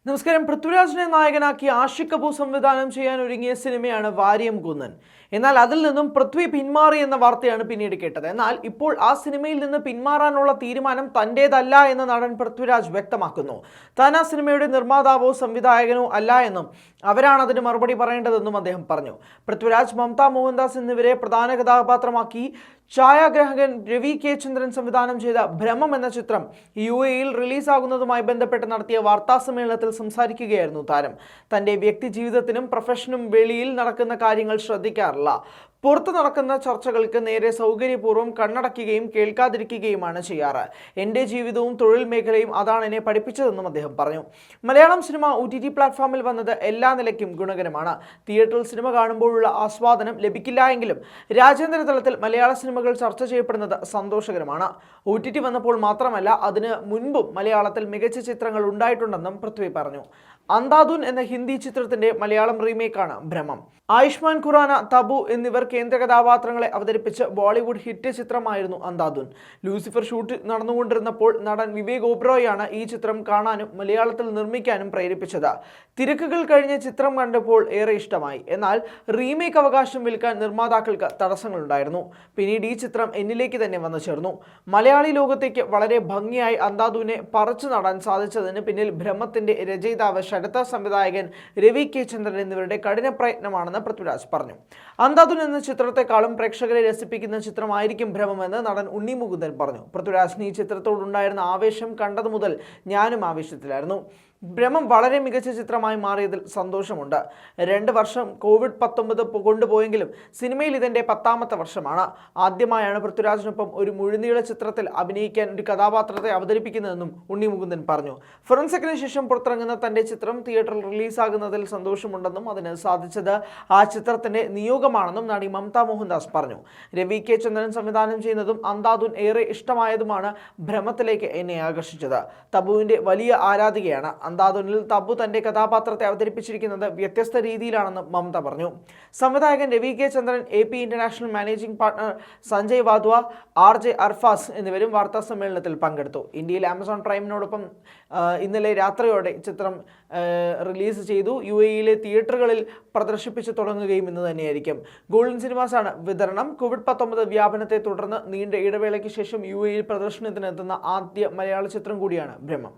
നമസ്കാരം. പൃഥ്വിരാജിനെ നായകനാക്കി ആഷിഖ് കപൂർ സംവിധാനം ചെയ്യാൻ ഒരുങ്ങിയ സിനിമയാണ് വാര്യം കുന്നൻ. എന്നാൽ അതിൽ നിന്നും പൃഥ്വി പിന്മാറി എന്ന വാർത്തയാണ് പിന്നീട് കേട്ടത്. എന്നാൽ ഇപ്പോൾ ആ സിനിമയിൽ നിന്ന് പിന്മാറാനുള്ള തീരുമാനം തന്റേതല്ല എന്ന് നടൻ പൃഥ്വിരാജ് വ്യക്തമാക്കുന്നു. താൻ ആ സിനിമയുടെ നിർമ്മാതാവോ സംവിധായകനോ അല്ല എന്നും അവരാണ് അതിന് മറുപടി പറയേണ്ടതെന്നും അദ്ദേഹം പറഞ്ഞു. പൃഥ്വിരാജ്, മമത മോഹൻദാസ് എന്നിവരെ പ്രധാന കഥാപാത്രമാക്കി ഛായാഗ്രാഹകൻ രവി കെ ചന്ദ്രൻ സംവിധാനം ചെയ്ത ഭ്രമം എന്ന ചിത്രം UAE-യിൽ റിലീസാകുന്നതുമായി ബന്ധപ്പെട്ട് നടത്തിയ വാർത്താസമ്മേളനത്തിൽ സംസാരിക്കുകയായിരുന്നു താരം. തന്റെ വ്യക്തി ജീവിതത്തിനും പ്രൊഫഷനും വെളിയിൽ നടക്കുന്ന കാര്യങ്ങൾ ശ്രദ്ധിക്കാറില്ല. പുറത്തു നടക്കുന്ന ചർച്ചകൾക്ക് നേരെ സൗകര്യപൂർവ്വം കണ്ണടയ്ക്കുകയും കേൾക്കാതിരിക്കുകയുമാണ് ചെയ്യാറ്. എൻ്റെ ജീവിതവും തൊഴിൽ മേഖലയും അതാണ് എന്നെ പഠിപ്പിച്ചതെന്നും അദ്ദേഹം പറഞ്ഞു. മലയാളം സിനിമ OTT പ്ലാറ്റ്ഫോമിൽ വന്നത് എല്ലാ നിലയ്ക്കും ഗുണകരമാണ്. തിയേറ്ററിൽ സിനിമ കാണുമ്പോഴുള്ള ആസ്വാദനം ലഭിക്കില്ല എങ്കിലും രാജ്യാന്തര തലത്തിൽ മലയാള സിനിമകൾ ചർച്ച ചെയ്യപ്പെടുന്നത് സന്തോഷകരമാണ്. OTT വന്നപ്പോൾ മാത്രമല്ല, അതിന് മുൻപും മലയാളത്തിൽ മികച്ച ചിത്രങ്ങൾ ഉണ്ടായിട്ടുണ്ടെന്നും പൃഥ്വി പറഞ്ഞു. അന്ധാധുൻ എന്ന ഹിന്ദി ചിത്രത്തിന്റെ മലയാളം റീമേക്കാണ് ഭ്രമം. ആയുഷ്മാൻ ഖുറാന, തബു എന്നിവർ കേന്ദ്ര കഥാപാത്രങ്ങളെ അവതരിപ്പിച്ച് ബോളിവുഡ് ഹിറ്റ് ചിത്രമായിരുന്നു അന്ധാധുൻ. ലൂസിഫർ ഷൂട്ട് നടന്നുകൊണ്ടിരുന്നപ്പോൾ നടൻ വിവേക് ഓബ്റോയാണ് ഈ ചിത്രം കാണാനും മലയാളത്തിൽ നിർമ്മിക്കാനും പ്രേരിപ്പിച്ചത്. തിരക്കുകൾ കഴിഞ്ഞ് ചിത്രം കണ്ടപ്പോൾ ഏറെ ഇഷ്ടമായി. എന്നാൽ റീമേക്ക് അവകാശം വിൽക്കാൻ നിർമ്മാതാക്കൾക്ക് തടസ്സങ്ങളുണ്ടായിരുന്നു. പിന്നീട് ഈ ചിത്രം എന്നിലേക്ക് തന്നെ വന്നു ചേർന്നു. മലയാളി ലോകത്തേക്ക് വളരെ ഭംഗിയായി അന്ധാധുനെ പറിച്ചു നടാൻ സാധിച്ചതിന് പിന്നിൽ ഭ്രമത്തിന്റെ രചയിതാവ്, ശരത സംവിധായകൻ രവി കെ ചന്ദ്രൻ എന്നിവരുടെ കഠിന പ്രയത്നമാണെന്ന് പൃഥ്വിരാജ് പറഞ്ഞു. അന്ധാധുൻ എന്ന ചിത്രത്തെക്കാളും പ്രേക്ഷകരെ രസിപ്പിക്കുന്ന ചിത്രമായിരിക്കും ഭ്രമമെന്ന് നടൻ ഉണ്ണി മുകുന്ദൻ പറഞ്ഞു. പൃഥ്വിരാജിന് ഈ ചിത്രത്തോടുണ്ടായിരുന്ന ആവേശം കണ്ടതു മുതൽ ഞാനും ആവേശത്തിലായിരുന്നു. ഭ്രമം വളരെ മികച്ച ചിത്രമായി മാറിയതിൽ സന്തോഷമുണ്ട്. 2 വർഷം COVID-19 കൊണ്ടുപോയെങ്കിലും സിനിമയിൽ ഇതെൻ്റെ 10ാമത്തെ വർഷമാണ്. ആദ്യമായാണ് പൃഥ്വിരാജിനൊപ്പം ഒരു മുഴുനീള ചിത്രത്തിൽ അഭിനയിക്കാൻ ഒരു കഥാപാത്രത്തെ അവതരിപ്പിക്കുന്നതെന്നും ഉണ്ണി മുകുന്ദൻ പറഞ്ഞു. ഫോറൻസിക്കിന് ശേഷം പുറത്തിറങ്ങുന്ന തൻ്റെ ചിത്രം തിയേറ്ററിൽ റിലീസാകുന്നതിൽ സന്തോഷമുണ്ടെന്നും അതിന് സാധിച്ചത് ആ ചിത്രത്തിൻ്റെ നിയോഗമാണെന്നും നടി മമത മോഹൻദാസ് പറഞ്ഞു. രവി കെ ചന്ദ്രൻ സംവിധാനം ചെയ്യുന്നതും അന്ധാധുൻ ഏറെ ഇഷ്ടമായതുമാണ് ഭ്രമത്തിലേക്ക് എന്നെ ആകർഷിച്ചത്. തബുവിൻ്റെ വലിയ ആരാധികയാണ്. അന്ധാധുനിൽ തബു തന്റെ കഥാപാത്രത്തെ അവതരിപ്പിച്ചിരിക്കുന്നത് വ്യത്യസ്ത രീതിയിലാണെന്ന് മമത പറഞ്ഞു. സംവിധായകൻ Ravi K Chandran, AP international managing partner Sanjay Wadhwa, RJ Arfaz എന്നിവരും വാർത്താ സമ്മേളനത്തിൽ പങ്കെടുത്തു. ഇന്ത്യയിൽ ആമസോൺ പ്രൈമിനോടൊപ്പം ഇന്നലെ രാത്രിയോടെ ചിത്രം റിലീസ് ചെയ്തു. UAE-യിലെ തിയേറ്ററുകളിൽ പ്രദർശിപ്പിച്ചു തുടങ്ങുകയും ഇന്ന് തന്നെയായിരിക്കും. ഗോൾഡൻ സിനിമാസാണ് വിതരണം. COVID-19 വ്യാപനത്തെ തുടർന്ന് നീണ്ട ഇടവേളയ്ക്ക് ശേഷം UAE-യിൽ പ്രദർശനത്തിനെത്തുന്ന ആദ്യ മലയാള ചിത്രം കൂടിയാണ് ഭ്രമം.